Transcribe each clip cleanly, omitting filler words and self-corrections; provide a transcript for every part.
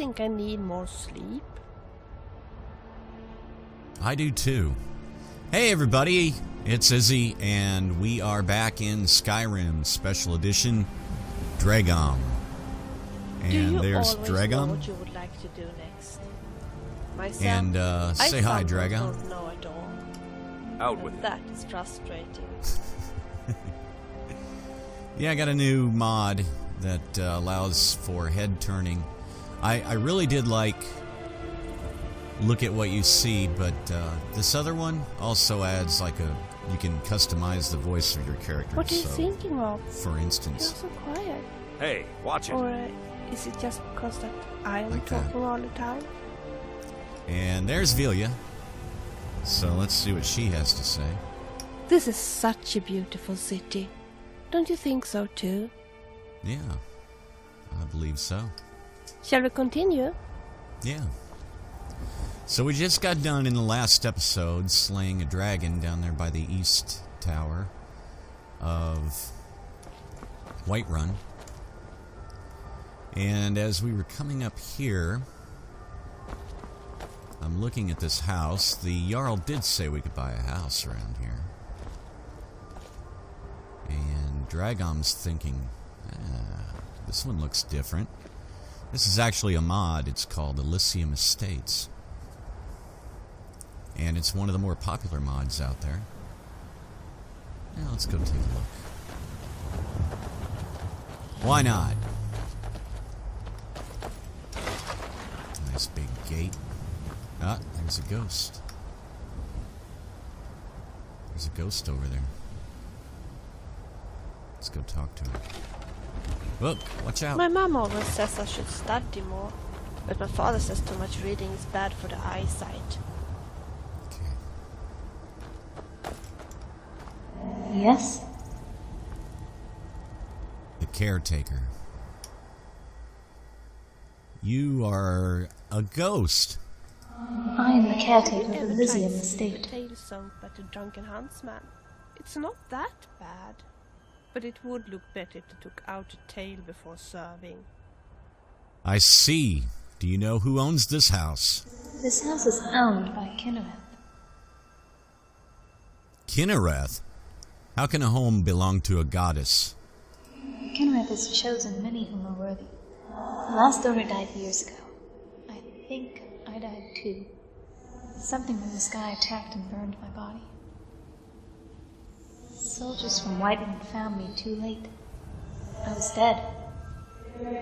think I need more sleep. I do too. Hey everybody, it's Izzy, and we are back in Skyrim Special Edition Draygom. And there's Draygom. Know what you would like to do next? Myself, and say hi, Draygom. Don't know at all. Out with it. That is frustrating. Yeah, I got a new mod that allows for head turning. I really did like look at what you see, but this other one also adds like you can customize the voice of your character. What are you thinking of? For instance. You're so quiet. Hey, watch it. Or is it just because that I'm Like talking that. all the time? And there's Velia. So let's see what she has to say. This is such a beautiful city. Don't you think so too? Yeah, I believe so. Shall we continue? Yeah. So we just got done in the last episode slaying a dragon down there by the east tower of Whiterun. And as we were coming up here, I'm looking at this house. The Jarl did say we could buy a house around here. And Draygom's thinking, this one looks different. This is actually a mod. It's called Elysium Estates. And it's one of the more popular mods out there. Yeah, let's go take a look. Why not? Nice big gate. Ah, there's a ghost. There's a ghost over there. Let's go talk to him. Whoa, watch out. My mom always says I should study more, but my father says too much reading is bad for the eyesight. Yes? The caretaker. You are a ghost. I am the caretaker of Elysium The Estate. tail sunk by the drunken huntsman. It's not that bad, but it would look better if they took out the tail before serving. I see. Do you know who owns this house? This house is owned by Kynareth. Kynareth? How can a home belong to a goddess? Kynareth has chosen many whom are worthy. The last owner died years ago. I think I died too. Something from the sky attacked and burned my body. Soldiers from Whiterun found me too late. I was dead.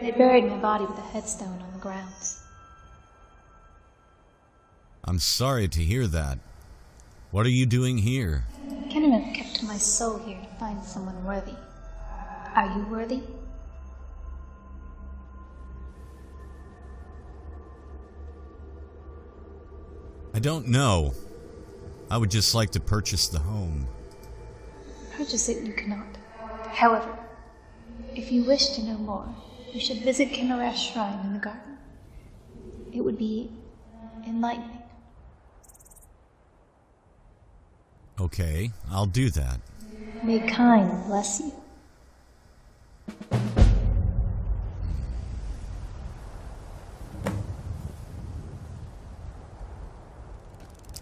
They buried my body with a headstone on the grounds. I'm sorry to hear that. What are you doing here? Kynareth kept my soul here to find someone worthy. Are you worthy? I don't know. I would just like to purchase the home. Purchase it you cannot. However, if you wish to know more, you should visit Kynareth's shrine in the garden. It would be enlightening. Okay, I'll do that. May Kyn bless you.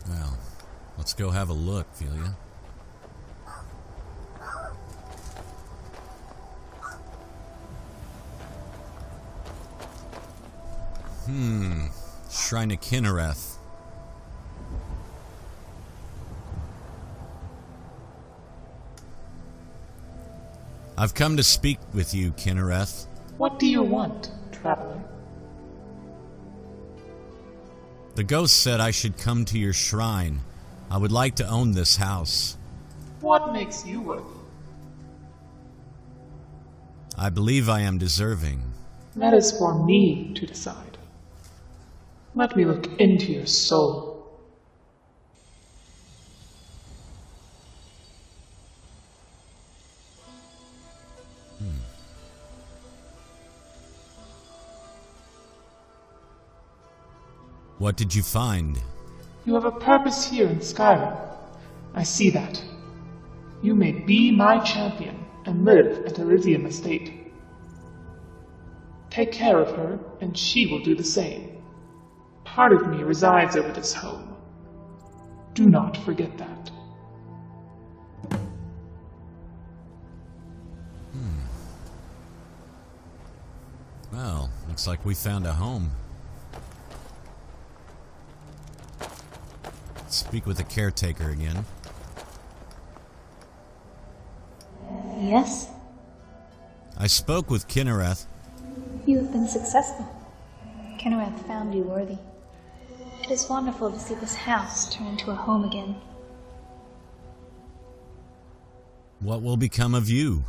Well, let's go have a look, Velia. Shrine of Kynareth. I've come to speak with you, Kynareth. What do you want, traveler? The ghost said I should come to your shrine. I would like to own this house. What makes you worthy? I believe I am deserving. That is for me to decide. Let me look into your soul. What did you find? You have a purpose here in Skyrim. I see that. You may be my champion and live at Elysium Estate. Take care of her, and she will do the same. Part of me resides over this home. Do not forget that. Well, looks like we found a home. Let's speak with the caretaker again. Yes? I spoke with Kynareth. You have been successful. Kynareth found you worthy. It is wonderful to see this house turn into a home again. What will become of you?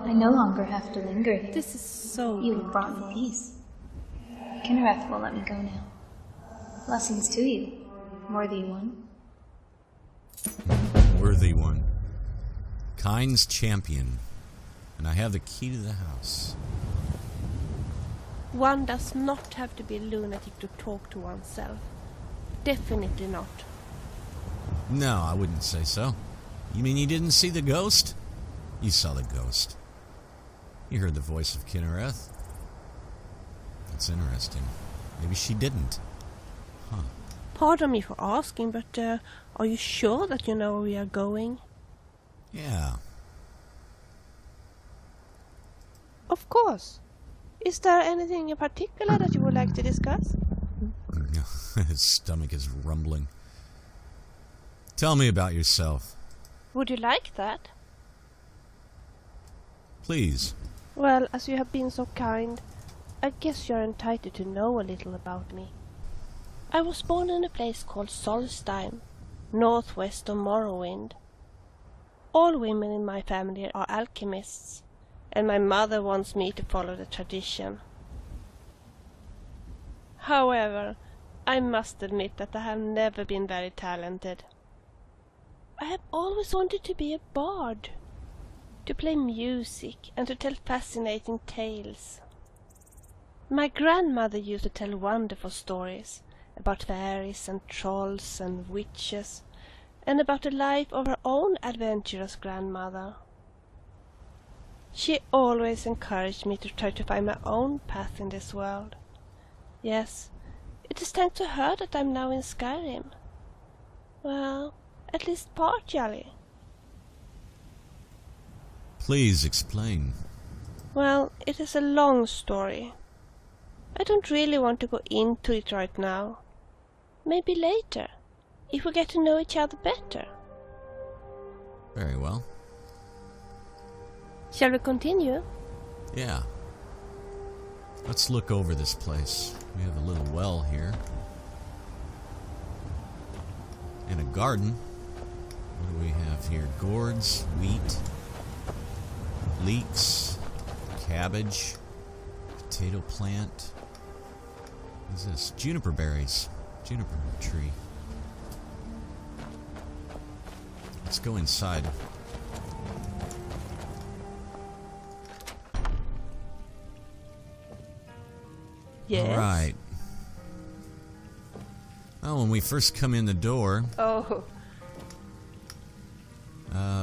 I no longer have to linger here. This is so You have brought me peace. Kynareth will let me go now. Blessings to you, worthy one. Worthy one. Kyne's champion. And I have the key to the house. One does not have to be a lunatic to talk to oneself. Definitely not. No, I wouldn't say so. You mean you didn't see the ghost? You saw the ghost. You heard the voice of Kynareth. That's interesting. Maybe she didn't. Huh. Pardon me for asking, but are you sure that you know where we are going? Yeah. Of course. Is there anything in particular that you would like to discuss? His stomach is rumbling. Tell me about yourself. Would you like that? Please. Well, as you have been so kind, I guess you're entitled to know a little about me. I was born in a place called Solstheim, northwest of Morrowind. All women in my family are alchemists, and my mother wants me to follow the tradition. However, I must admit that I have never been very talented. I have always wanted to be a bard, to play music and to tell fascinating tales. My grandmother used to tell wonderful stories about fairies and trolls and witches, and about the life of her own adventurous grandmother. She always encouraged me to try to find my own path in this world. Yes, it is thanks to her that I'm now in Skyrim. Well, at least partially. Please explain. Well, it is a long story. I don't really want to go into it right now. Maybe later, if we get to know each other better. Very well. Shall we continue? Yeah. Let's look over this place. We have a little well here. And a garden. What do we have here? Gourds, wheat, leeks, cabbage, potato plant. What is this? Juniper berries. Juniper tree. Let's go inside. Yes. All right. Oh, when we first come in the door, Oh,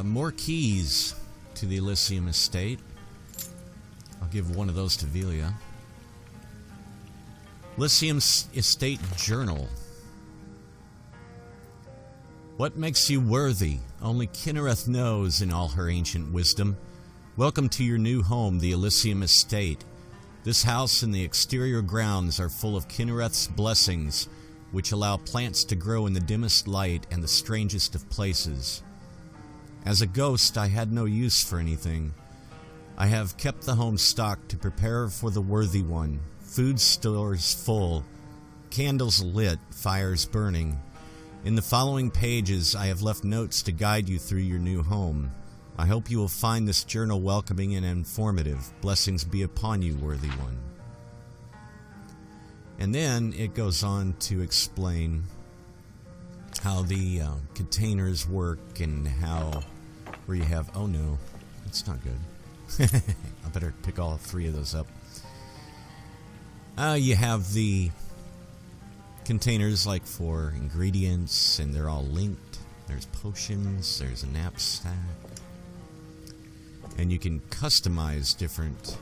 more keys to the Elysium estate. I'll give one of those to Velia. Elysium's estate journal. What makes you worthy? Only Kynareth knows in all her ancient wisdom. Welcome to your new home, the Elysium estate. This house and the exterior grounds are full of Kynareth's blessings, which allow plants to grow in the dimmest light and the strangest of places. As a ghost, I had no use for anything. I have kept the home stocked to prepare for the worthy one. Food stores full, candles lit, fires burning. In the following pages, I have left notes to guide you through your new home. I hope you will find this journal welcoming and informative. Blessings be upon you, worthy one. And then it goes on to explain how the containers work and how, where you have, oh no, that's not good. I better pick all three of those up. You have the containers like for ingredients, and they're all linked. There's potions, there's a knapsack. And you can customize different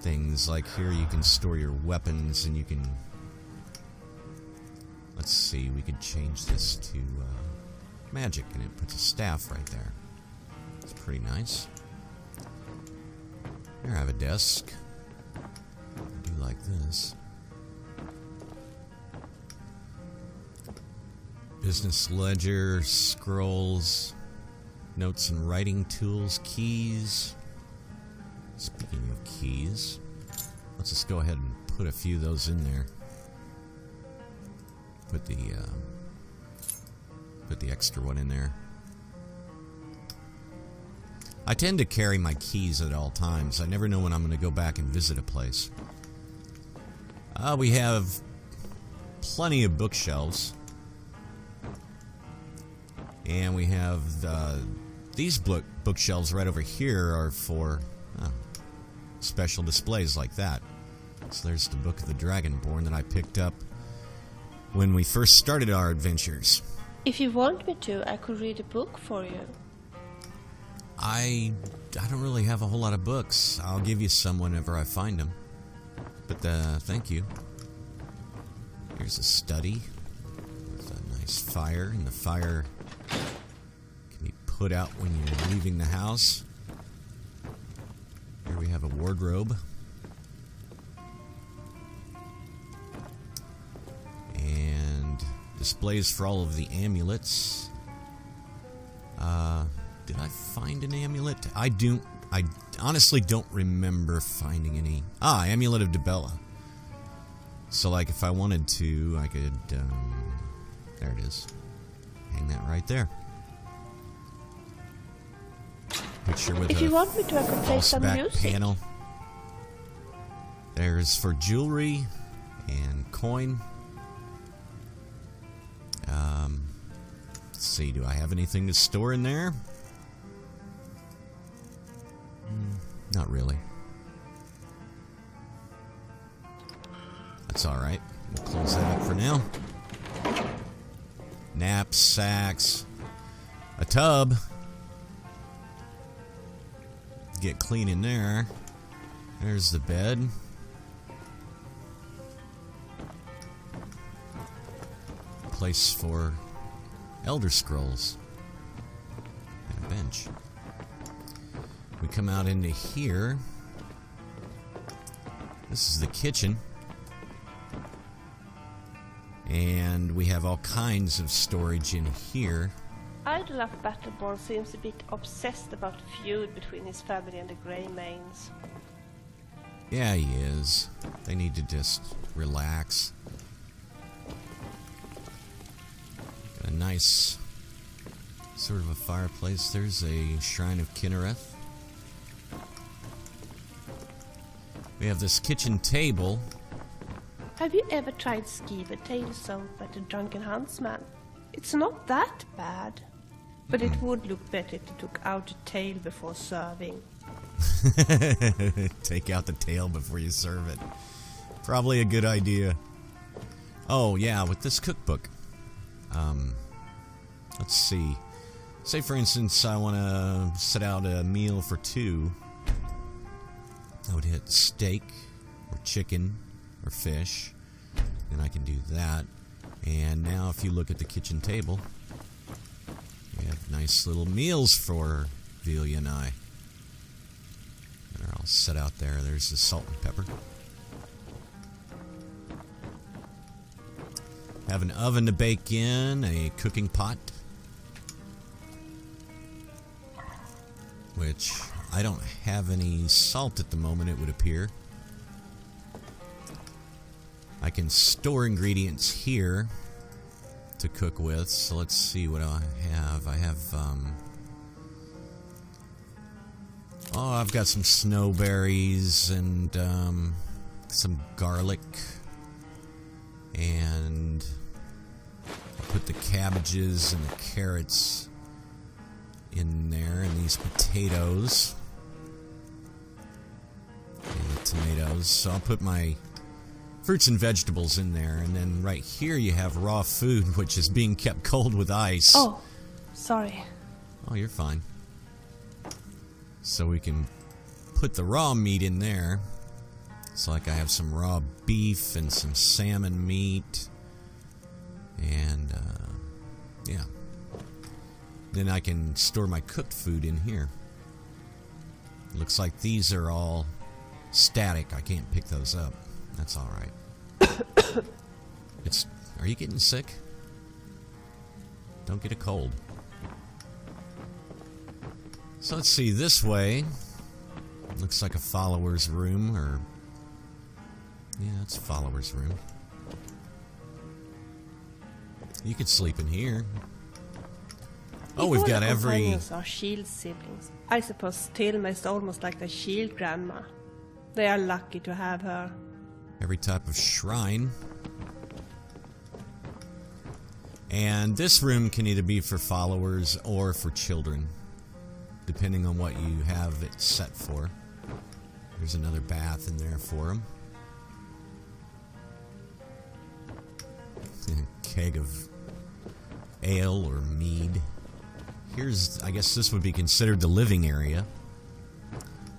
things. Like here you can store your weapons and you can... Let's see, we could change this to magic and it puts a staff right there. It's pretty nice. Here I have a desk. I do like this. Business ledger, scrolls, notes and writing tools, keys. Speaking of keys, let's just go ahead and put a few of those in there. Put the extra one in there. I tend to carry my keys at all times. I never know when I'm going to go back and visit a place. We have plenty of bookshelves. And we have these bookshelves right over here are for special displays like that. So there's the Book of the Dragonborn that I picked up when we first started our adventures. If you want me to, I could read a book for you. I don't really have a whole lot of books. I'll give you some whenever I find them. But thank you. Here's a study with a nice fire, and the fire can be put out when you're leaving the house. Here we have a wardrobe. And displays for all of the amulets. Did I find an amulet? I honestly don't remember finding any. Amulet of Debella. So, like, if I wanted to, I could, there it is. Hang that right there. Picture with if you want me to, I could play some music. Panel. There's for jewelry and coin. Let's see, do I have anything to store in there? Not really. That's alright. We'll close that up for now. Knapsacks. A tub. Get clean in there. There's the bed. Place for Elder Scrolls. And a bench. We come out into here. This is the kitchen. And we have all kinds of storage in here. Idolaf Battleborn seems a bit obsessed about feud between his family and the Greymanes. Yeah, he is. They need to just relax. Got a nice sort of a fireplace. There's a shrine of Kynareth. We have this kitchen table. Have you ever tried skeever tail soap at the Drunken Huntsman? It's not that bad. But it would look better if you took out the tail before serving. Take out the tail before you serve it. Probably a good idea. Oh, yeah, with this cookbook. Let's see. Say, for instance, I want to set out a meal for two. I would hit steak, or chicken, or fish. And I can do that. And now if you look at the kitchen table, we have nice little meals for Velia and I. They're all set out there. There's the salt and pepper. Have an oven to bake in, a cooking pot. Which I don't have any salt at the moment, it would appear. I can store ingredients here to cook with, so let's see what I have. I have, I've got some snowberries and, some garlic. And I'll put the cabbages and the carrots in there, and these potatoes. And the tomatoes. So I'll put my fruits and vegetables in there, and then right here you have raw food, which is being kept cold with ice. Oh, sorry. Oh, you're fine. So we can put the raw meat in there, It's like I have some raw beef and some salmon meat. And, yeah. Then I can store my cooked food in here. Looks like these are all static. I can't pick those up. That's alright. Are you getting sick? Don't get a cold. So let's see, this way. Looks like a follower's room, or... yeah, it's a follower's room. You could sleep in here. Oh, we've got every... companions are shield siblings. I suppose Tilma is almost like the shield grandma. They are lucky to have her. Every type of shrine. And this room can either be for followers or for children, depending on what you have it set for. There's another bath in there for them. A keg of ale or mead. Here's, I guess this would be considered the living area.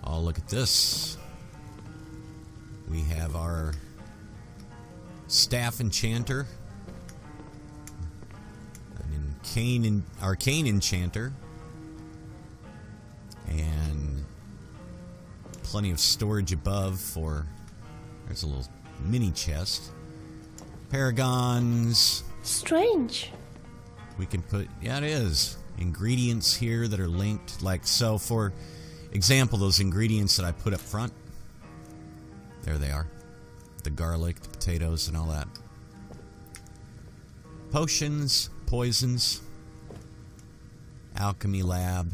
Oh, look at this. We have our staff enchanter, an arcane enchanter, and plenty of storage above for, there's a little mini chest. Paragons. Strange. We can put, yeah, it is. Ingredients here that are linked, like so. For example, those ingredients that I put up front, there they are. The garlic, the potatoes, and all that. Potions, poisons, alchemy lab.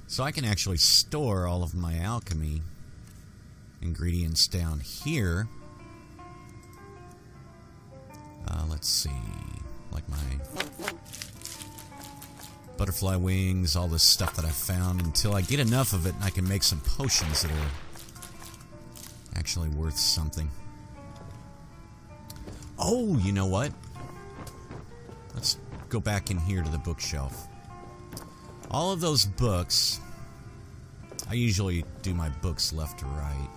So I can actually store all of my alchemy ingredients down here. Let's see, like my butterfly wings, all this stuff that I found, until I get enough of it and I can make some potions that are actually worth something. Oh, you know what? Let's go back in here to the bookshelf. All of those books, I usually do my books left to right.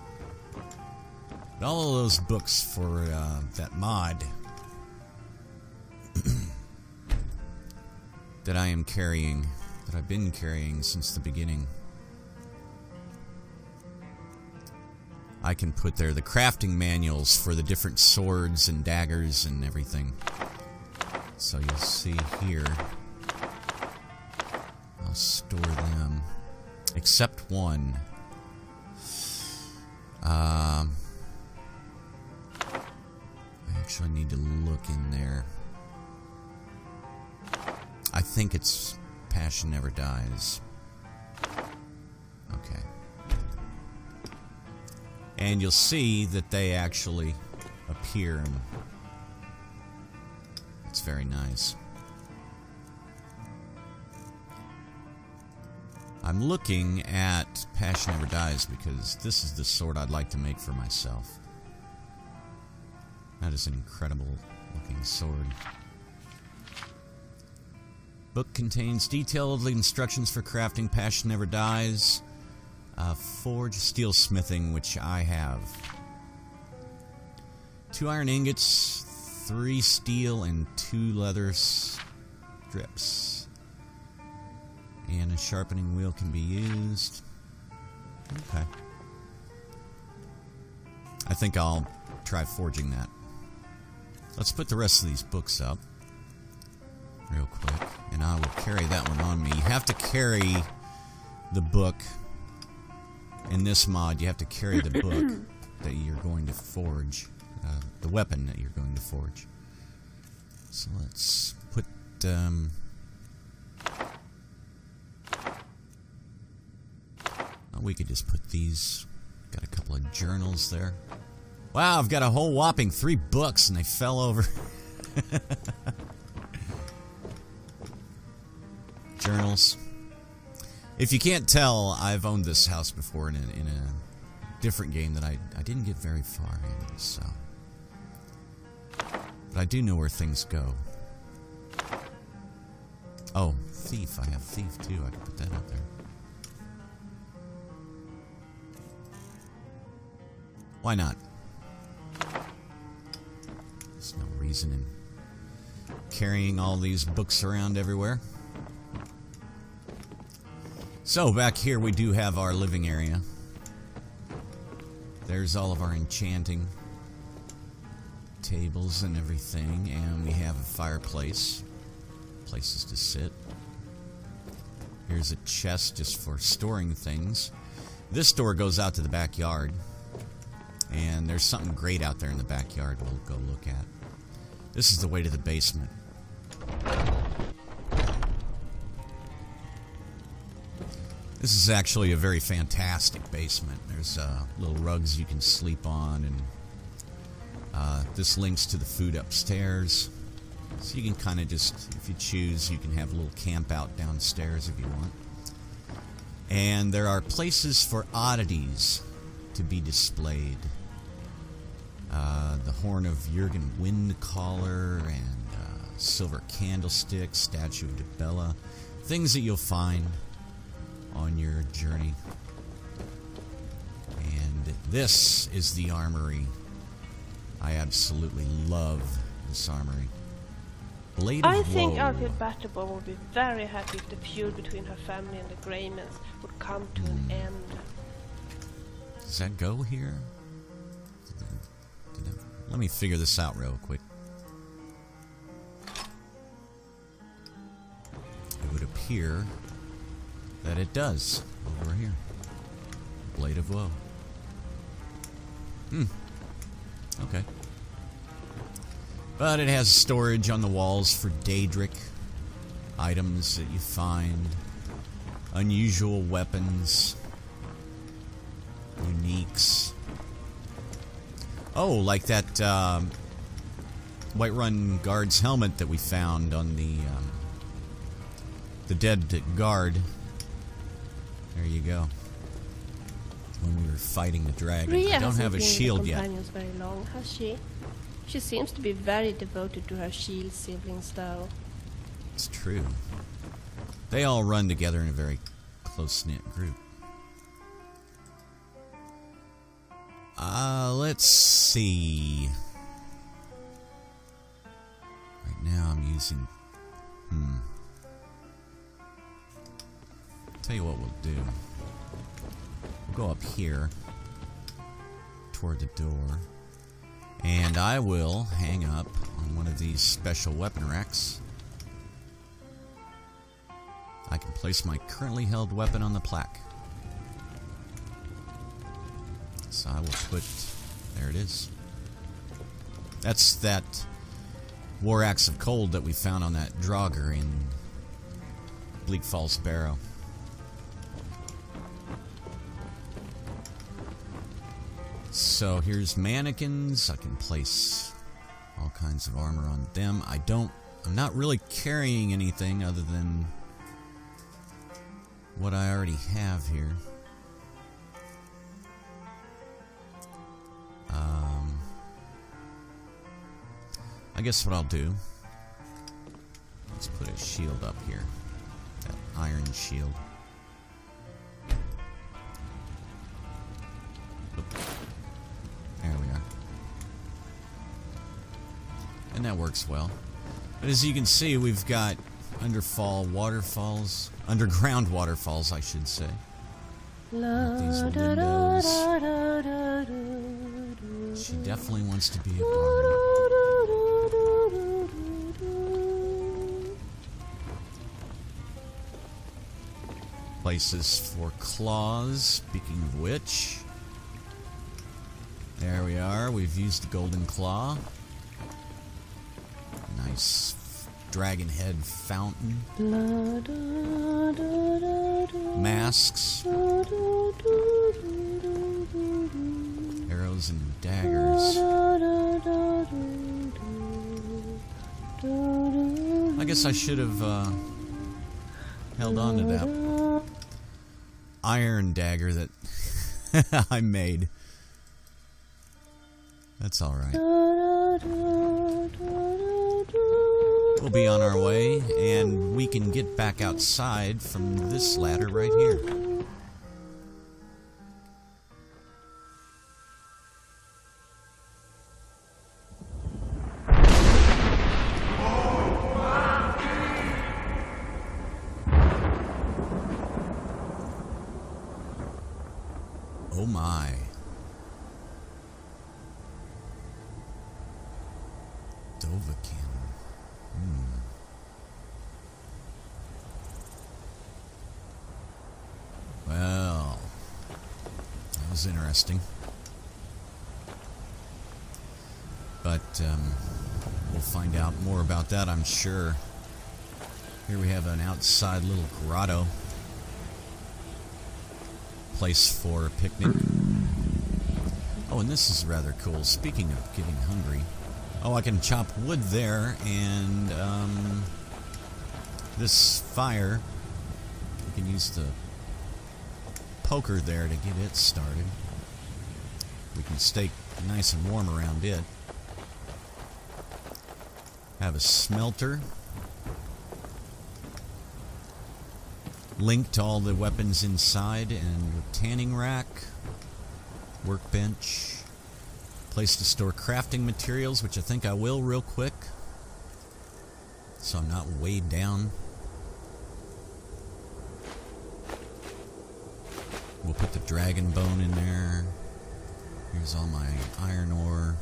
But all of those books for that mod that I am carrying, that I've been carrying since the beginning, I can put there the crafting manuals for the different swords and daggers and everything. So you'll see here, I'll store them, except one. I actually need to look in there. I think it's Passion Never Dies. Okay. And you'll see that they actually appear, and it's very nice. I'm looking at Passion Never Dies because this is the sword I'd like to make for myself. That is an incredible looking sword. Book contains detailed instructions for crafting Passion Never Dies. Forge steel smithing, which I have. 2 iron ingots, 3 steel, and 2 leather strips. And a sharpening wheel can be used. Okay. I think I'll try forging that. Let's put the rest of these books up real quick, and I will carry that one on me. You have to carry the book in this mod. You have to carry the book that you're going to forge, the weapon that you're going to forge. So let's put oh, we could just put these. Got a couple of journals there. Wow, I've got a whole whopping 3 books and they fell over. Journals. If you can't tell, I've owned this house before in a different game that I didn't get very far in, so. But I do know where things go. Oh, thief. I have thief too. I can put that up there. Why not? There's no reason in carrying all these books around everywhere. So, back here we do have our living area. There's all of our enchanting tables and everything, and we have a fireplace. Places to sit. Here's a chest just for storing things. This door goes out to the backyard. And there's something great out there in the backyard we'll go look at. This is the way to the basement. This is actually a very fantastic basement. There's little rugs you can sleep on, and this links to the food upstairs. So you can kind of just, if you choose, you can have a little camp out downstairs if you want. And there are places for oddities to be displayed. The horn of Jurgen Windcaller and silver candlestick, statue of Bella. Things that you'll find on your journey. And this is the Armory. I absolutely love this Armory. Blade of I think Woe. our good Batterborn would be very happy if the feud between her family and the Greymans would come to an end. Does that go here? Let me figure this out real quick. It would appear that it does over here. Blade of Woe. Okay. But it has storage on the walls for Daedric items that you find, unusual weapons, uniques. Oh, like that Whiterun guard's helmet that we found on the dead guard. There you go. When we were fighting the dragon. Rhea I don't have a shield yet. Companions very long, has she? She seems to be very devoted to her shield siblings, though. It's true. They all run together in a very close-knit group. Let's see. Right now I'm using... Tell you what we'll do. We'll go up here toward the door. And I will hang up on one of these special weapon racks. I can place my currently held weapon on the plaque. So I will put... There it is. That's that War Axe of Cold that we found on that Draugr in Bleak Falls Barrow. So here's mannequins. I can place all kinds of armor on them. I'm not really carrying anything other than what I already have here. I guess what I'll do, let's put a shield up here. That iron shield. Oop. There we are. And that works well. But as you can see, we've got underground waterfalls, I should say. These windows. She definitely wants to be a bard. Places for claws, speaking of which. There we are, we've used the golden claw. Nice dragon head fountain. Masks. Arrows and daggers. I guess I should have held on to that iron dagger that I made. That's alright. We'll be on our way, and we can get back outside from this ladder right here. Oh my. Dovahkiin. Well, that was interesting. But we'll find out more about that, I'm sure. Here we have an outside little grotto. Place for a picnic. Oh, and this is rather cool. Speaking of getting hungry. Oh, I can chop wood there, and this fire, we can use the poker there to get it started. We can stay nice and warm around it. Have a smelter. Link to all the weapons inside, and a tanning rack. Workbench. Place to store crafting materials, which I think I will real quick, so I'm not weighed down. We'll put the dragon bone in there. Here's all my iron ore.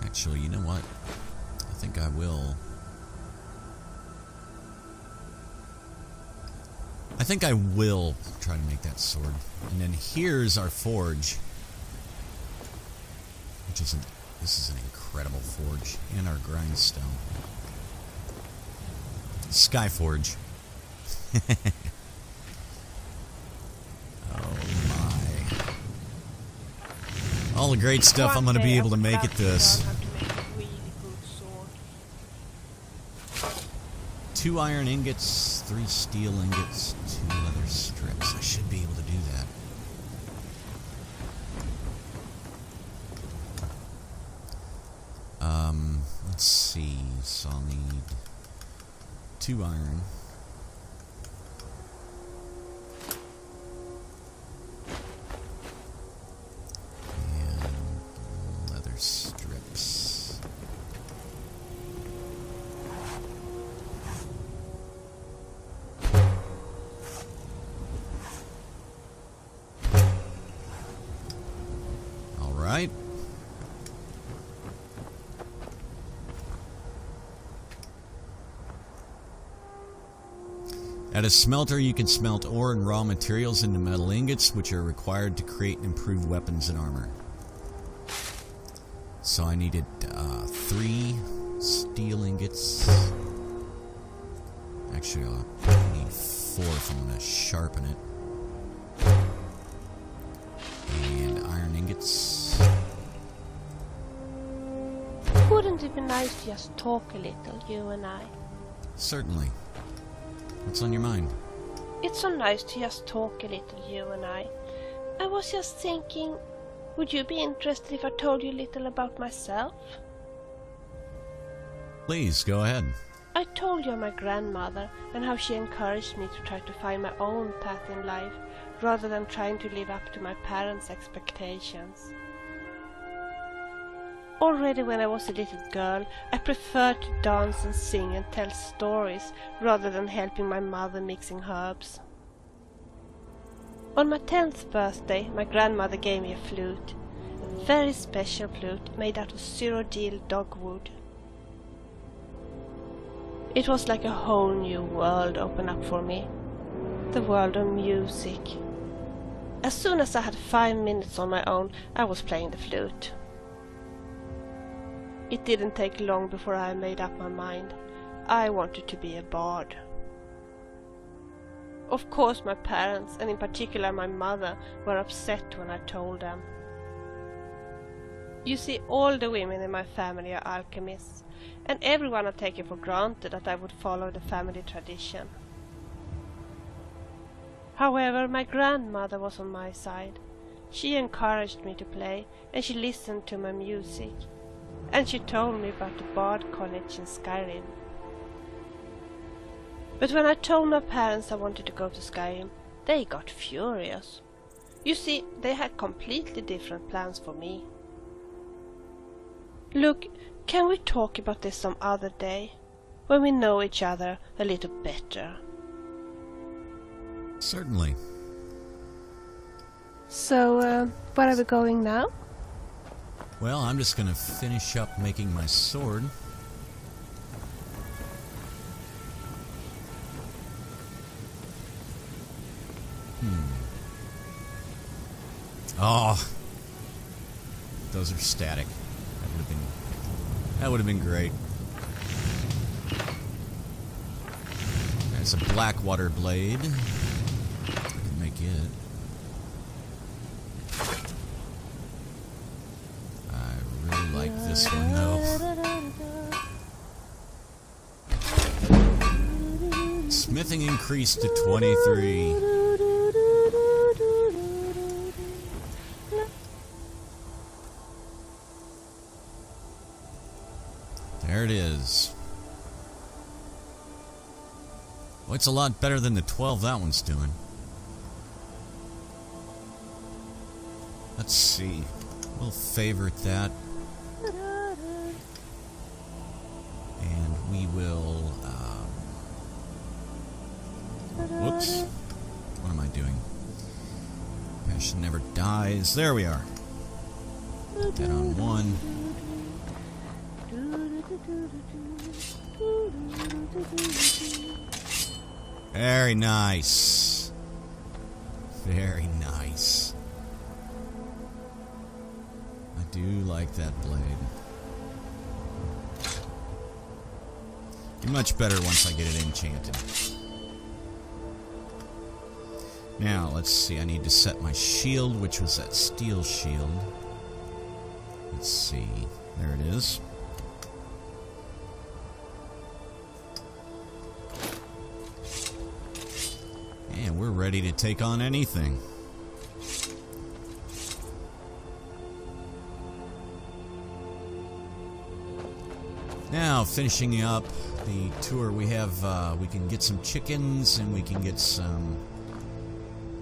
Actually, you know what? I think I will. I think I will try to make that sword. And then here's our forge. Which is this is an incredible forge. And our grindstone. Skyforge. Oh my. All the great stuff I'm going to be able to make at this. 2 iron ingots, 3 steel ingots, 2 leather strips. I should be able to do that. Let's see. So I'll need 2 iron. And leather strips. Right. At a smelter, you can smelt ore and raw materials into metal ingots, which are required to create and improve weapons and armor. So I needed 3 steel ingots. Actually, I need 4 if I'm going to sharpen it. And iron ingots. Wouldn't it be nice to just talk a little, you and I? Certainly. What's on your mind? It's so nice to just talk a little, you and I. I was just thinking, would you be interested if I told you a little about myself? Please, go ahead. I told you of my grandmother and how she encouraged me to try to find my own path in life, rather than trying to live up to my parents' expectations. Already when I was a little girl, I preferred to dance and sing and tell stories rather than helping my mother mixing herbs. On my 10th birthday, my grandmother gave me a flute, a very special flute made out of Cyrodiil dogwood. It was like a whole new world opened up for me, the world of music. As soon as I had 5 minutes on my own, I was playing the flute. It didn't take long before I made up my mind. I wanted to be a bard. Of course my parents, and in particular my mother, were upset when I told them. You see, all the women in my family are alchemists, and everyone had taken for granted that I would follow the family tradition. However, my grandmother was on my side. She encouraged me to play, and she listened to my music. And she told me about the Bard College in Skyrim. But when I told my parents I wanted to go to Skyrim, they got furious. You see, they had completely different plans for me. Look, can we talk about this some other day, when we know each other a little better? Certainly. So, where are we going now? Well, I'm just going to finish up making my sword. Oh, those are static. That would have been great. There's a Blackwater blade. I can make it. I really like this one though. Smithing increased to 23. There it is. Well, it's a lot better than the 12 that one's doing. Let's see. We'll favorite that. And we will... whoops. What am I doing? Passion never dies. There we are. Put that on 1. Very nice. Very nice. I do like that blade. Be much better once I get it enchanted. Now, let's see. I need to set my shield, which was that steel shield. Let's see. There it is. And we're ready to take on anything. Now, finishing up the tour, we have, we can get some chickens and we can get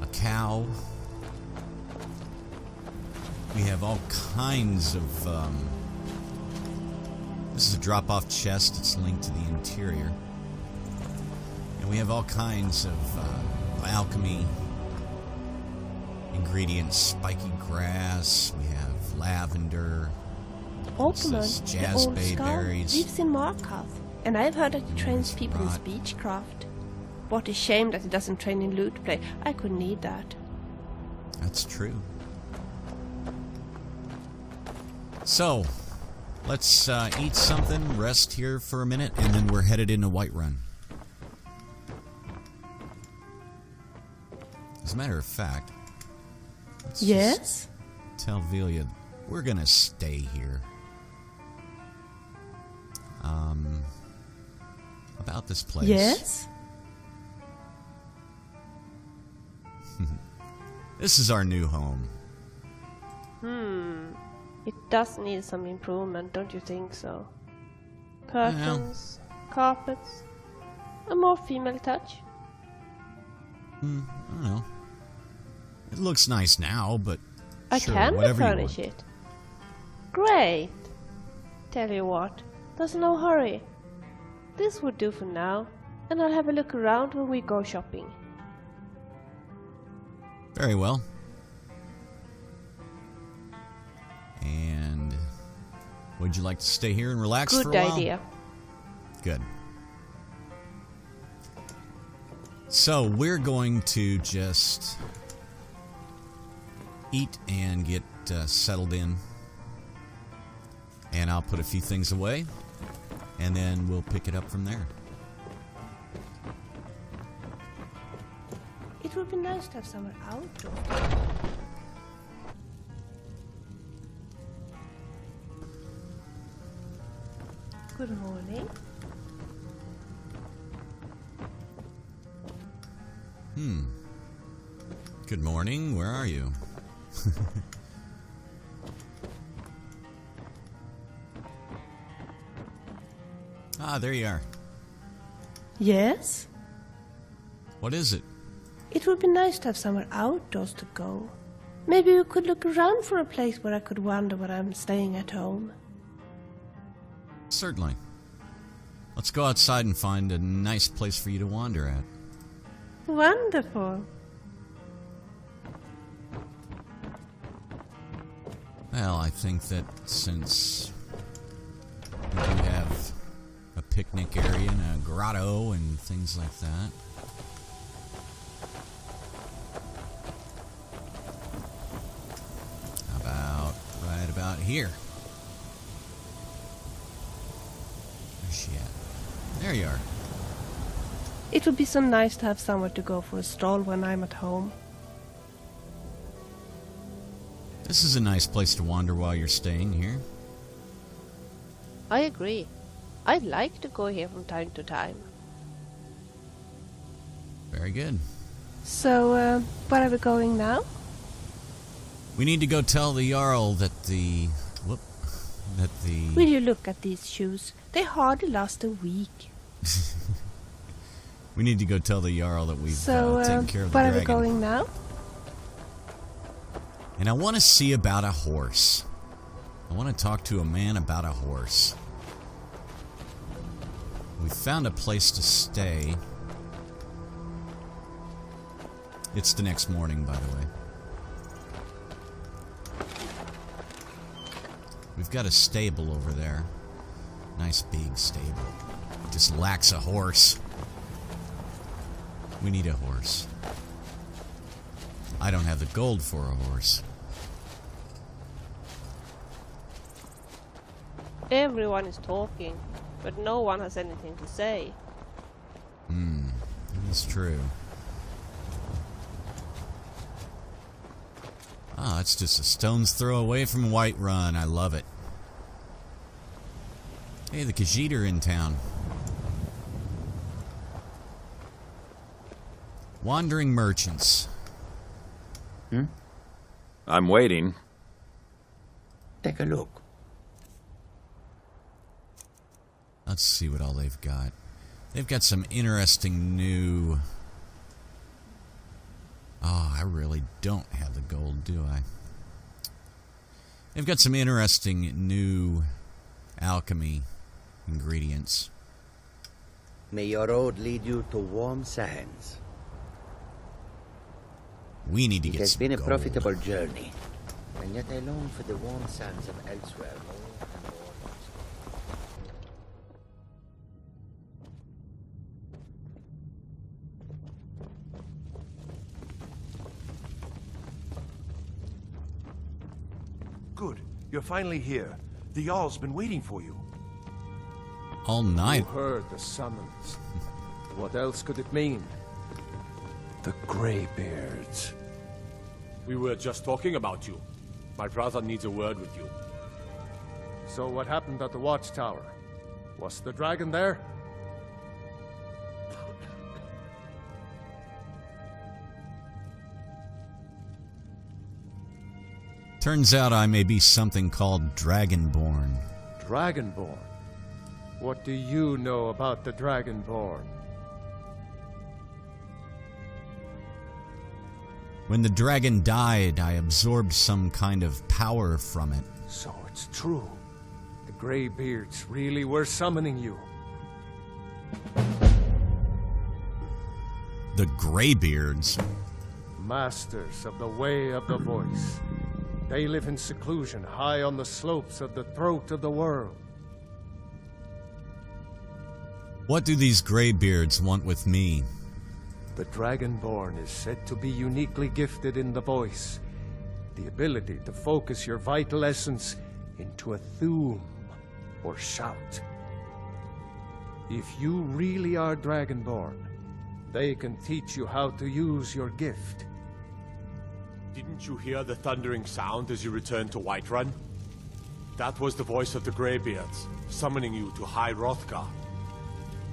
a cow. We have all kinds of, this is a drop-off chest. It's linked to the interior. And we have all kinds of, alchemy ingredients, spiky grass, we have lavender, Oakmont, the jazz old skull, bayberries, lives in Markarth, and I've heard that he trains people in speechcraft. What a shame that he doesn't train in loot play. I could need that. That's true. So, let's eat something, rest here for a minute, and then we're headed into Whiterun. As a matter of fact, let's just tell Velia we're gonna stay here. About this place. Yes? This is our new home. It does need some improvement, don't you think so? Curtains, carpets, a more female touch. I don't know. It looks nice now, but I sure, can whatever you refurnish want. it. Great. Tell you what, there's no hurry. This would do for now, and I'll have a look around when we go shopping. Very well. And would you like to stay here and relax for a while? Good idea. Good. So we're going to just eat and get settled in. And I'll put a few things away. And then we'll pick it up from there. It would be nice to have somewhere outdoors. Good morning. Good morning. Where are you? Ah, there you are. Yes? What is it? It would be nice to have somewhere outdoors to go. Maybe we could look around for a place where I could wander when I'm staying at home. Certainly. Let's go outside and find a nice place for you to wander at. Wonderful. Well, I think that since we do have a picnic area and a grotto and things like that. How about right about here? Where's she at? There you are. It would be so nice to have somewhere to go for a stroll when I'm at home. This is a nice place to wander while you're staying here. I agree. I'd like to go here from time to time. Very good. So, where are we going now? We need to go tell the Jarl that Will you look at these shoes? They hardly last a week. We need to go tell the Jarl that we've taken care of the where dragon. are we going now? And I want to see about a horse. I want to talk to a man about a horse. We found a place to stay. It's the next morning, by the way. We've got a stable over there. Nice big stable. Just lacks a horse. We need a horse. I don't have the gold for a horse. Everyone is talking, but no one has anything to say. That's true. Ah, it's just a stone's throw away from Whiterun. I love it. Hey, the Khajiit are in town. Wandering merchants. I'm waiting. Take a look. Let's see what all they've got. They've got some interesting new... Oh, I really don't have the gold, do I? They've got some interesting new alchemy ingredients. May your road lead you to warm sands. We need to It get has some been a gold. profitable journey, and yet I long for the warm sands of elsewhere more and more. Good. You're finally here. The Jarl's been waiting for you. All night. You heard the summons. What else could it mean? The Greybeards. We were just talking about you. My brother needs a word with you. So what happened at the watchtower? Was the dragon there? Turns out I may be something called Dragonborn. Dragonborn? What do you know about the Dragonborn? When the dragon died, I absorbed some kind of power from it. So it's true. The Greybeards really were summoning you. The Greybeards? Masters of the Way of the Voice. They live in seclusion high on the slopes of the throat of the world. What do these Greybeards want with me? The Dragonborn is said to be uniquely gifted in the voice, the ability to focus your vital essence into a thume or shout. If you really are Dragonborn, they can teach you how to use your gift. Didn't you hear the thundering sound as you returned to Whiterun? That was the voice of the Greybeards, summoning you to High Hrothgar.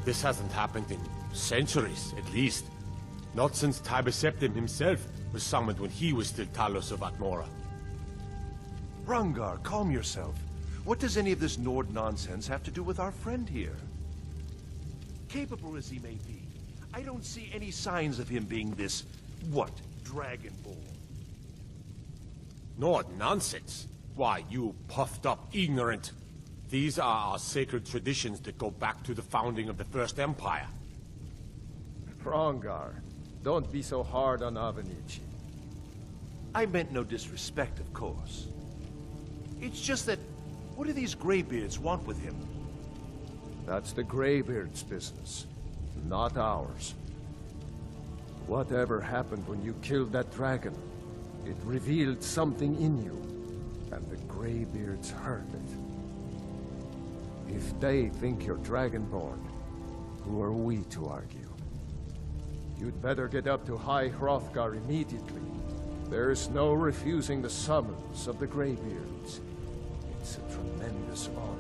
This hasn't happened in centuries, at least. Not since Tiber Septim himself was summoned when he was still Talos of Atmora. Hrothgar, calm yourself. What does any of this Nord nonsense have to do with our friend here? Capable as he may be, I don't see any signs of him being this, Dragonborn. Nord nonsense? Why, you puffed up ignorant. These are our sacred traditions that go back to the founding of the First Empire. Hrothgar, Don't be so hard on Avenici. I meant no disrespect, of course. It's just that, what do these Greybeards want with him? That's the Greybeard's business, not ours. Whatever happened when you killed that dragon, it revealed something in you, and the Greybeards heard it. If they think you're Dragonborn, who are we to argue? You'd better get up to High Hrothgar immediately. There's no refusing the summons of the Greybeards. It's a tremendous honor.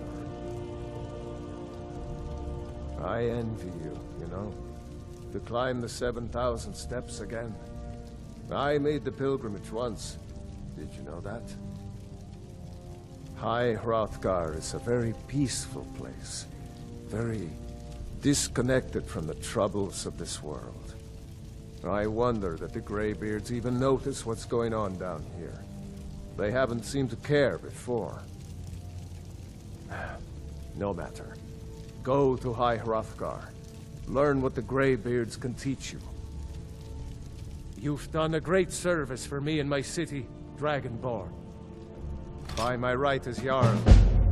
I envy you, you know, to climb the 7,000 steps again. I made the pilgrimage once. Did you know that? High Hrothgar is a very peaceful place. Very disconnected from the troubles of this world. I wonder that the Greybeards even notice what's going on down here. They haven't seemed to care before. No matter. Go to High Hrothgar. Learn what the Greybeards can teach you. You've done a great service for me and my city, Dragonborn. By my right as Jarl,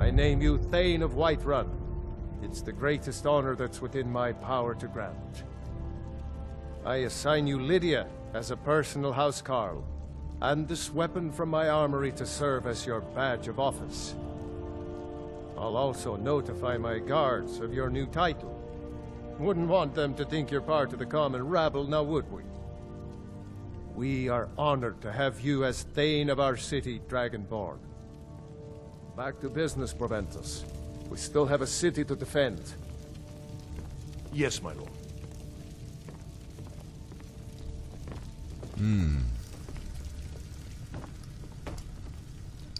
I name you Thane of Whiterun. It's the greatest honor that's within my power to grant. I assign you Lydia as a personal housecarl, and this weapon from my armory to serve as your badge of office. I'll also notify my guards of your new title. Wouldn't want them to think you're part of the common rabble, now would we? We are honored to have you as Thane of our city, Dragonborn. Back to business, Proventus. We still have a city to defend. Yes, my lord.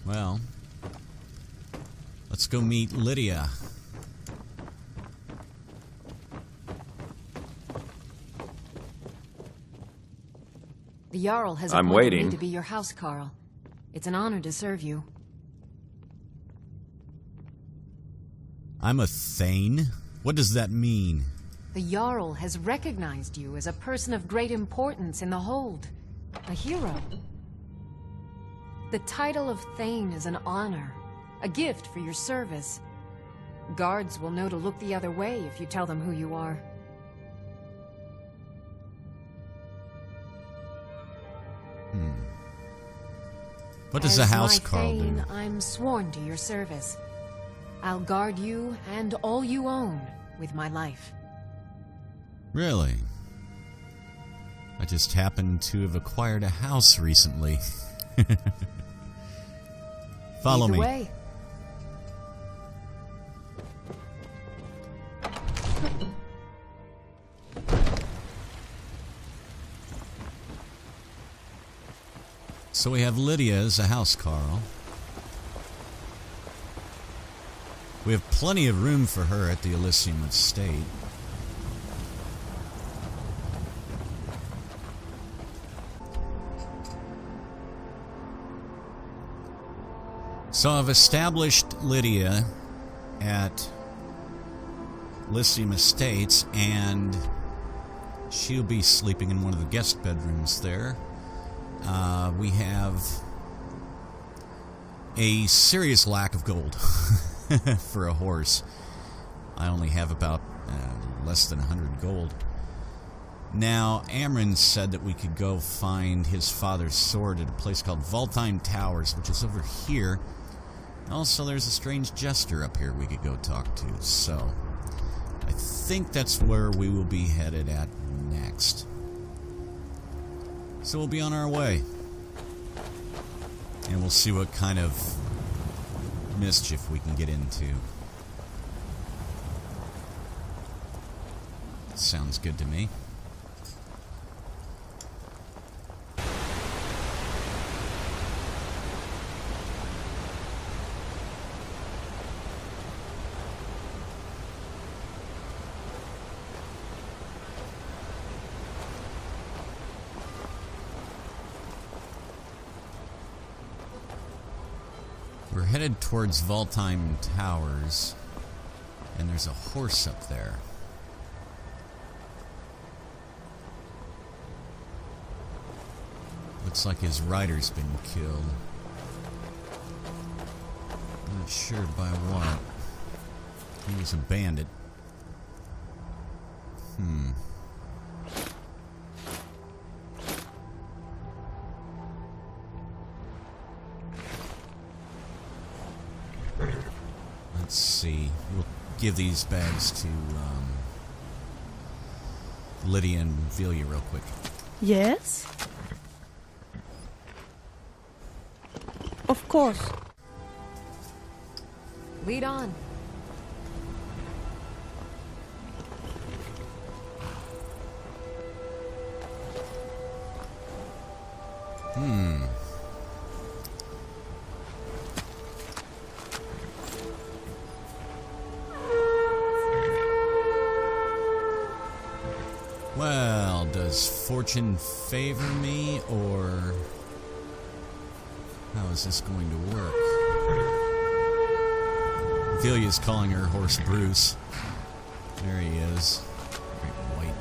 Well, let's go meet Lydia. The Jarl has I'm appointed waiting. me to be your housecarl. It's an honor to serve you. I'm a Thane? What does that mean? The Jarl has recognized you as a person of great importance in the hold. A hero. The title of Thane is an honor, a gift for your service. Guards will know to look the other way if you tell them who you are. What does a housecarl As my do? Thane, I'm sworn to your service. I'll guard you and all you own with my life. Really? I just happened to have acquired a house recently. Follow Lead the me. way. So we have Lydia as a housecarl. We have plenty of room for her at the Elysium estate. So I've established Lydia at Elysium Estates, and she'll be sleeping in one of the guest bedrooms there. We have a serious lack of gold for a horse. I only have about less than 100 gold. Now, Amron said that we could go find his father's sword at a place called Valtheim Towers, which is over here. Also, there's a strange jester up here we could go talk to, so I think that's where we will be headed at next. So we'll be on our way. And we'll see what kind of mischief we can get into. Sounds good to me. We're headed towards Valtheim Towers, and there's a horse up there. Looks like his rider's been killed. Not sure by what. He was a bandit. Let's see. We'll give these bags to Lydia and Velia real quick. Yes? Of course. Lead on. Well, does fortune favor me, or how is this going to work? Velia's calling her horse Bruce. There he is. Great white.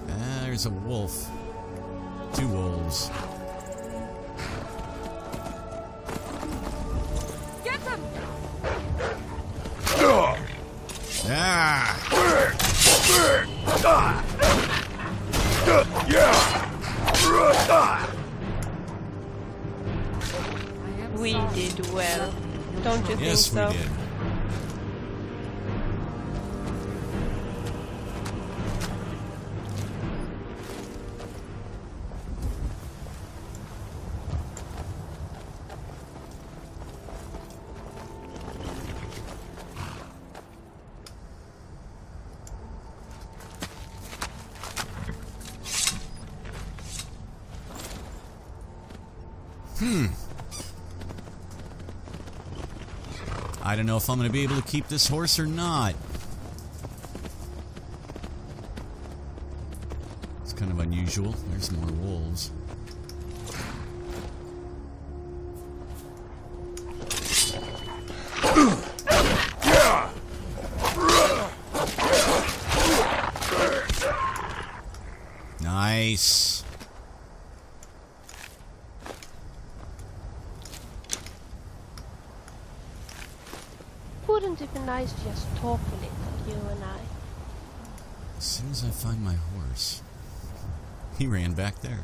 There's a wolf. 2 wolves. Get them! We did well. Don't you Yes, think so? we did. I don't know if I'm going to be able to keep this horse or not. It's kind of unusual. There's more wolves. Nice. Wouldn't it be nice to just talk a little, you and I? As soon as I find my horse. He ran back there.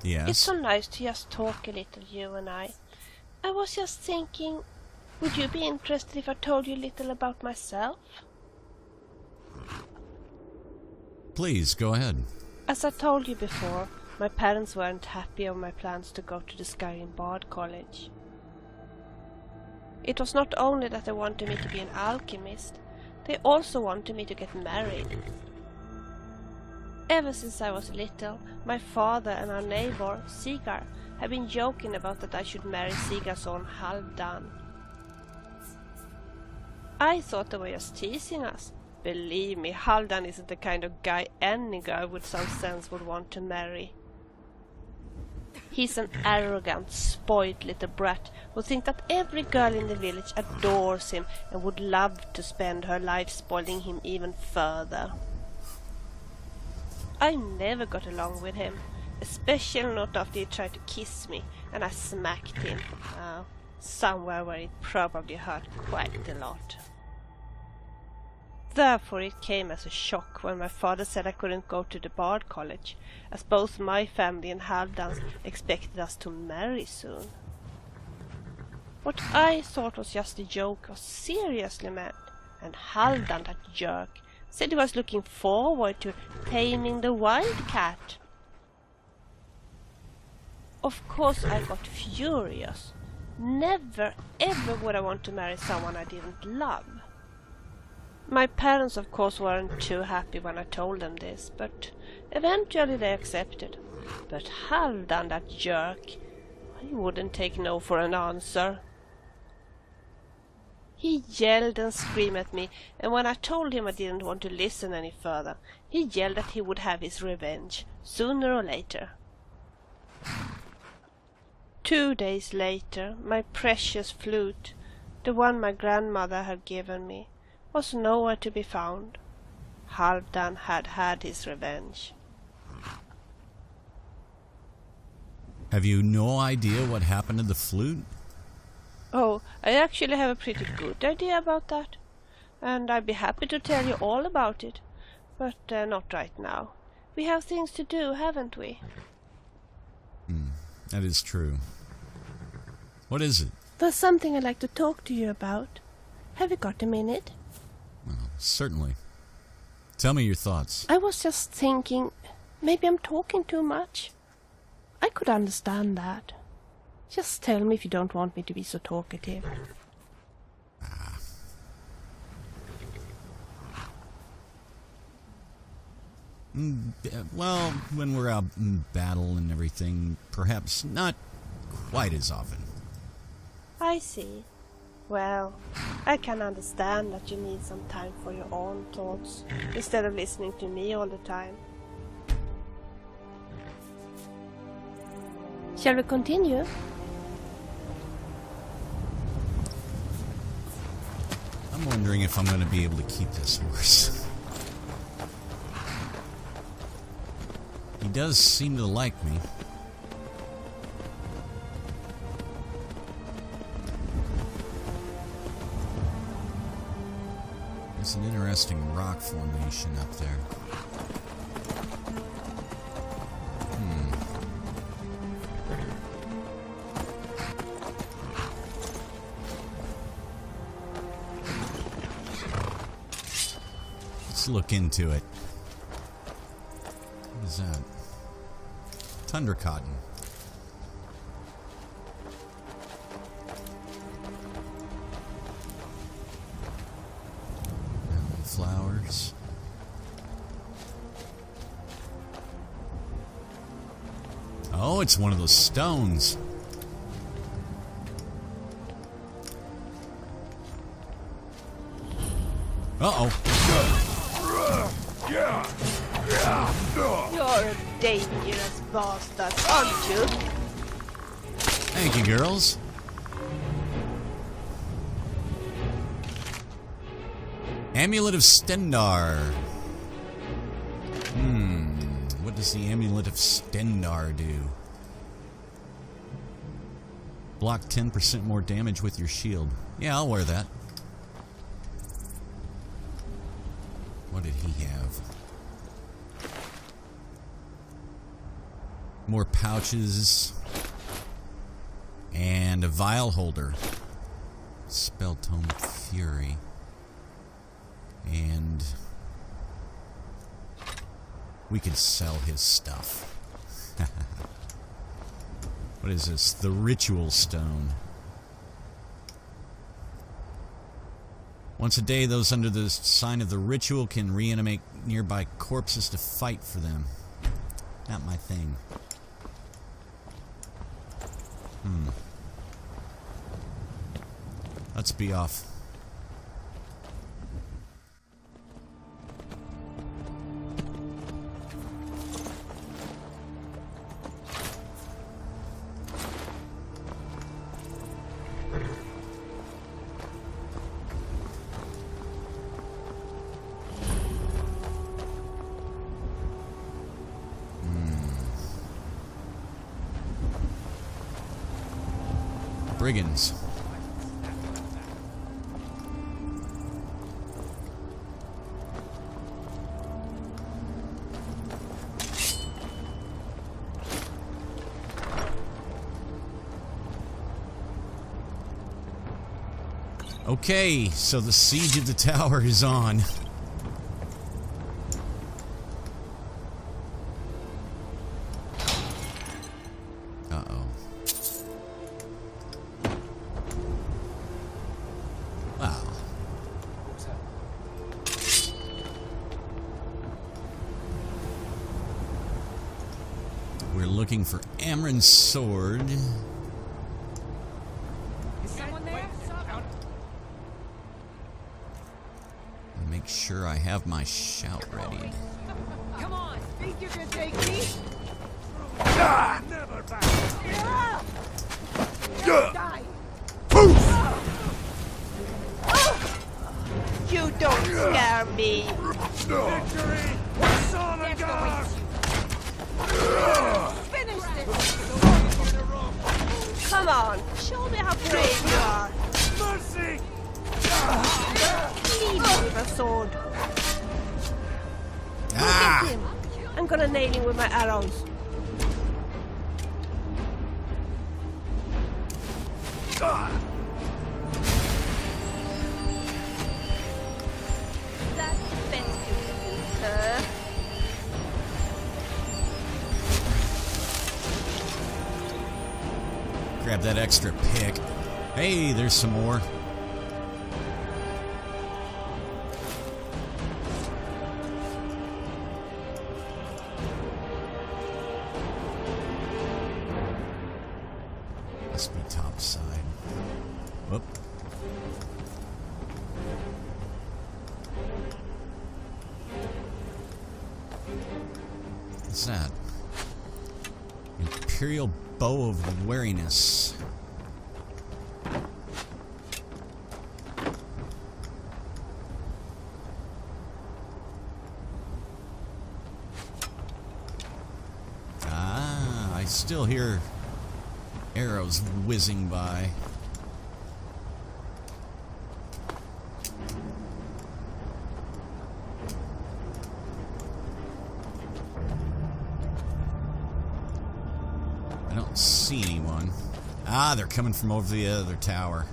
Yes? It's so nice to just talk a little, you and I. I was just thinking, would you be interested if I told you a little about myself? Please, go ahead. As I told you before, my parents weren't happy of my plans to go to the Skyrim Bard College. It was not only that they wanted me to be an alchemist, they also wanted me to get married. Ever since I was little, my father and our neighbor, Sigar, have been joking about that I should marry Sigar's son, Halfdan. I thought they were just teasing us. Believe me, Halfdan isn't the kind of guy any girl with some sense would want to marry. He's an arrogant, spoiled little brat who thinks that every girl in the village adores him and would love to spend her life spoiling him even further. I never got along with him, especially not after he tried to kiss me and I smacked him, somewhere where it probably hurt quite a lot. Therefore it came as a shock when my father said I couldn't go to the Bard College, as both my family and Halfdan's expected us to marry soon. What I thought was just a joke was seriously meant, and Halfdan, that jerk, said he was looking forward to taming the wildcat. Of course I got furious. Never ever would I want to marry someone I didn't love. My parents of course weren't too happy when I told them this, but eventually they accepted. But Halfdan, that jerk, he wouldn't take no for an answer. He yelled and screamed at me, and when I told him I didn't want to listen any further, he yelled that he would have his revenge, sooner or later. 2 days later, my precious flute, the one my grandmother had given me, was nowhere to be found. Halfdan had had his revenge. Have you no idea what happened to the flute? Oh, I actually have a pretty good idea about that. And I'd be happy to tell you all about it. But not right now. We have things to do, haven't we? That is true. What is it? There's something I'd like to talk to you about. Have you got a minute? Well, certainly. Tell me your thoughts. I was just thinking, maybe I'm talking too much. I could understand that. Just tell me if you don't want me to be so talkative. Well, when we're out in battle and everything, perhaps not quite as often. I see. Well, I can understand that you need some time for your own thoughts, instead of listening to me all the time. Shall we continue? I'm wondering if I'm going to be able to keep this horse. He does seem to like me. There's an interesting rock formation up there. Let's look into it. What is that? Tundra cotton. Flowers. Oh, it's one of those stones. Uh-oh. You're a dangerous bastard, aren't you? Thank you, girls. Amulet of Stendar. What does the Amulet of Stendar do? Block 10% more damage with your shield. Yeah, I'll wear that. What did he have? More pouches. And a vial holder. Spell Tome Fury. And we could sell his stuff. What is this? The Ritual Stone. Once a day, those under the sign of the ritual can reanimate nearby corpses to fight for them. Not my thing. Let's be off. Brigands. Okay, so the siege of the tower is on. Uh-oh. Wow. We're looking for Amron's sword. Is someone there? Make sure I have my shout ready. Come on, think you can take me? Never back! Die! You don't scare me. Victory! Sonic! Finish this! Come on, show me how brave you are. Mercy! Leave me with a sword. Ah! Get him. I'm gonna nail him with my arrows. That's the best you can do, sir. Grab that extra pick. Hey, there's some more. Must be top side. Whoop. What's that? Imperial Bow of Wariness. Ah, I still hear arrows whizzing by. I don't see anyone. Ah, they're coming from over the other tower.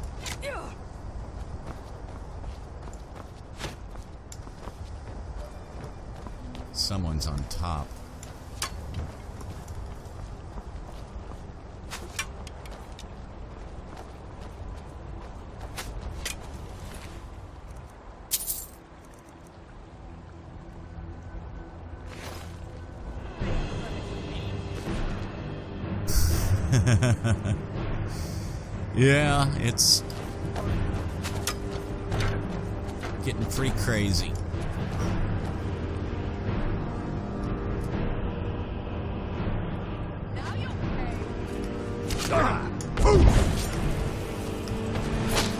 Someone's on top. Yeah, it's getting pretty crazy. Now you'll pay.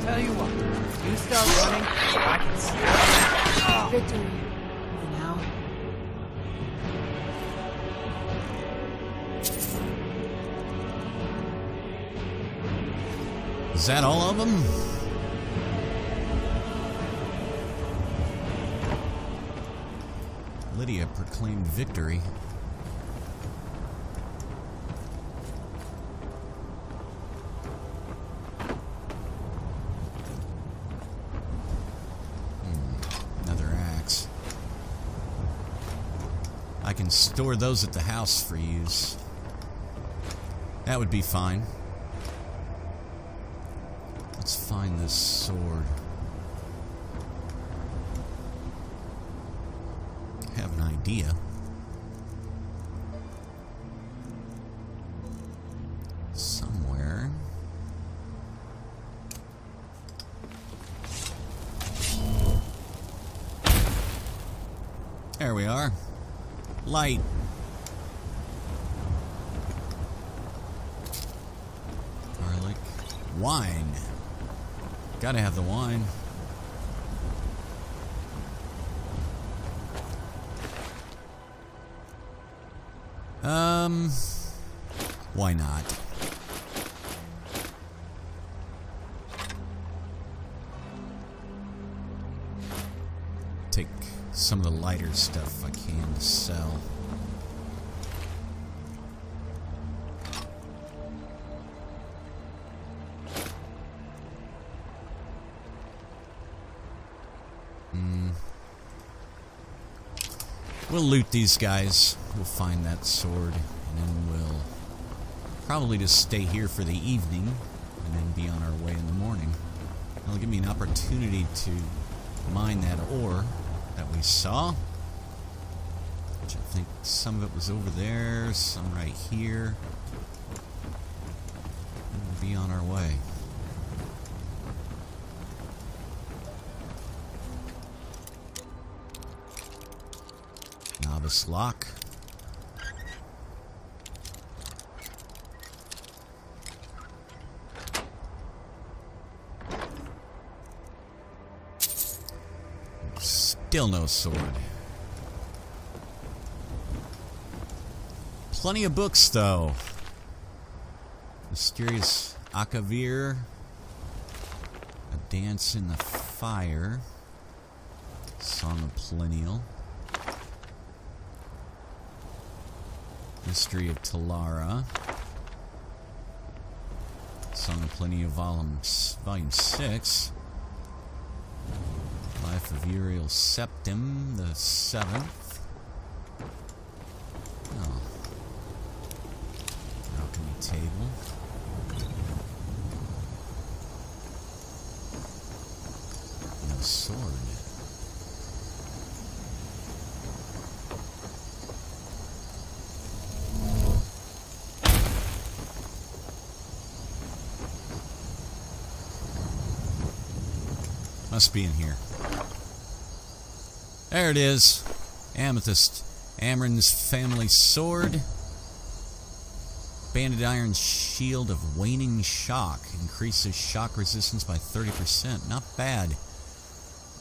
Tell you what, you start running, I can see it. Victory. For now. Is that all of them? Lydia proclaimed victory. Another axe. I can store those at the house for use. That would be fine. Let's find this sword. I have an idea. Somewhere. There we are. Light. Garlic. Wine. Gotta have the wine. Why not? Take some of the lighter stuff I can to sell. We'll loot these guys. We'll find that sword, and then we'll probably just stay here for the evening, and then be on our way in the morning. It'll give me an opportunity to mine that ore that we saw, which I think some of it was over there, some right here. And we'll be on our way. Novice lock. Still no sword. Plenty of books, though. Mysterious Akavir. A Dance in the Fire. Song of Plenial. Mystery of Talara. Song of Plenial, Volume 6. Life of Uriel Septim, the 7th. Oh. Alchemy table. No sword. Must be in here. There it is. Amethyst. Amron's family sword. Banded iron shield of waning shock. Increases shock resistance by 30%. Not bad.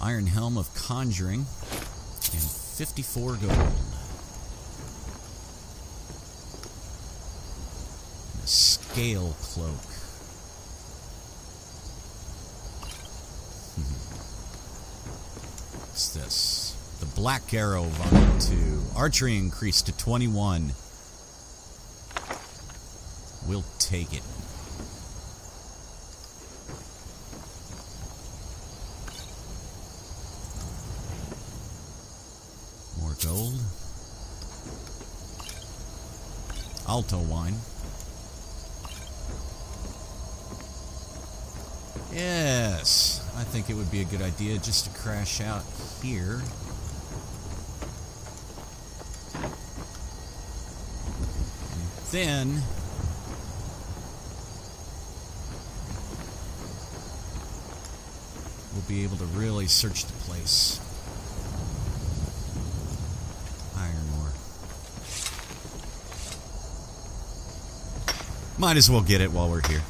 Iron helm of conjuring. And 54 gold. And a scale cloak. What's this? The Black Arrow, Volume 2. Archery increased to 21. We'll take it. More gold. Alto wine. Yes, I think it would be a good idea just to crash out here. And then we'll be able to really search the place. Iron ore. Might as well get it while we're here.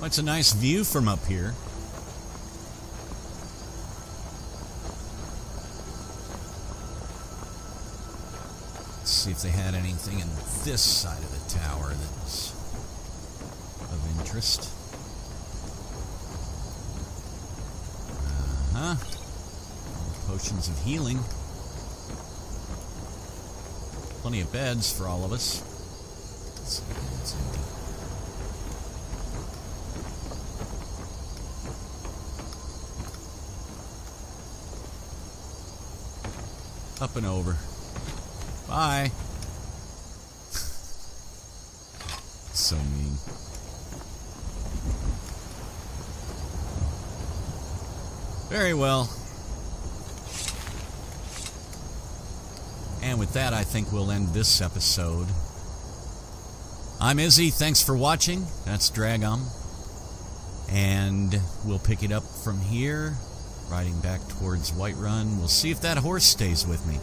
It's a nice view from up here. Let's see if they had anything in this side of the tower that's of interest. Potions of healing. Plenty of beds for all of us. Let's see if it's empty. Up and over. Bye. So mean. Very well. And with that, I think we'll end this episode. I'm Izzy. Thanks for watching. That's Draygom. And we'll pick it up from here. Riding back towards Whiterun. We'll see if that horse stays with me.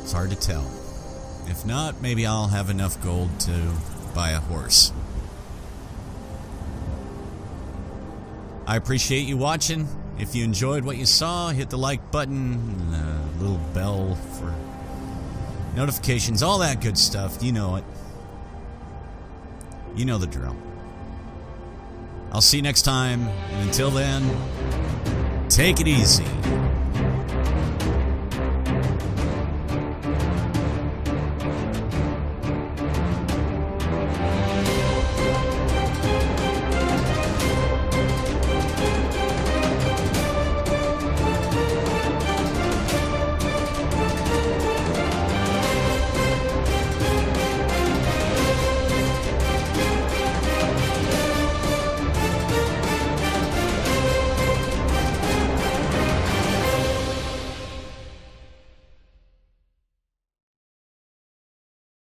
It's hard to tell. If not, maybe I'll have enough gold to buy a horse. I appreciate you watching. If you enjoyed what you saw, hit the like button, and the little bell for notifications, all that good stuff. You know it. You know the drill. I'll see you next time, and until then, take it easy.